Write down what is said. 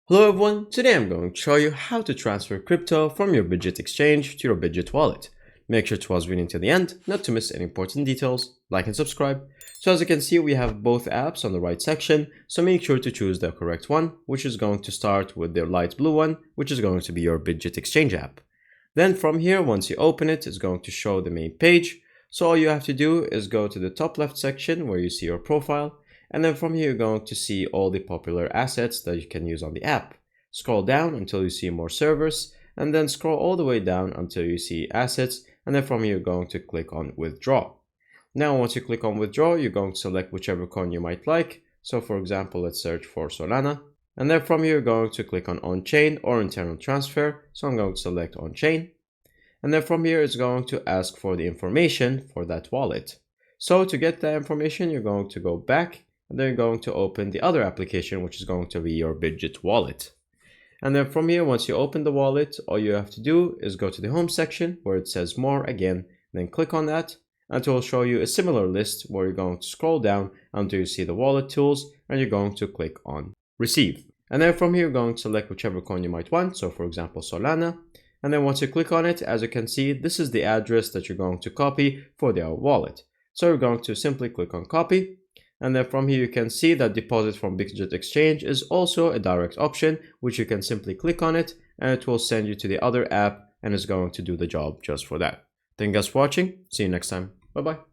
Hello everyone, today I'm going to show you how to transfer crypto from your Bitget exchange to your Bitget wallet. Make sure to watch reading to the end, not to miss any important details, like and subscribe. So as you can see, we have both apps on the right section, so make sure to choose the correct one, which is going to start with the light blue one, which is going to be your Bitget exchange app. Then from here, once you open it, it's going to show the main page. So all you have to do is go to the top left section where you see your profile. And then from here, you're going to see all the popular assets that you can use on the app. Scroll down until you see more servers, and then scroll all the way down until you see assets. And then from here, you're going to click on withdraw. Now, once you click on withdraw, you're going to select whichever coin you might like. So for example, let's search for Solana. And then from here, you're going to click on on-chain or internal transfer. So I'm going to select on-chain. And then from here, it's going to ask for the information for that wallet. So to get that information, you're going to go back. And then you're going to open the other application, which is going to be your Bitget wallet. And then from here, once you open the wallet, all you have to do is go to the home section where it says more again, then click on that, and it will show you a similar list where you're going to scroll down until you see the wallet tools, and you're going to click on receive. And then from here, you're going to select whichever coin you might want. So for example, Solana. And then once you click on it, as you can see, this is the address that you're going to copy for the wallet. So you're going to simply click on copy. And then from here, you can see that deposit from Bitget exchange is also a direct option, which you can simply click on it and it will send you to the other app and is going to do the job just for that. Thank you guys for watching. See you next time. Bye bye.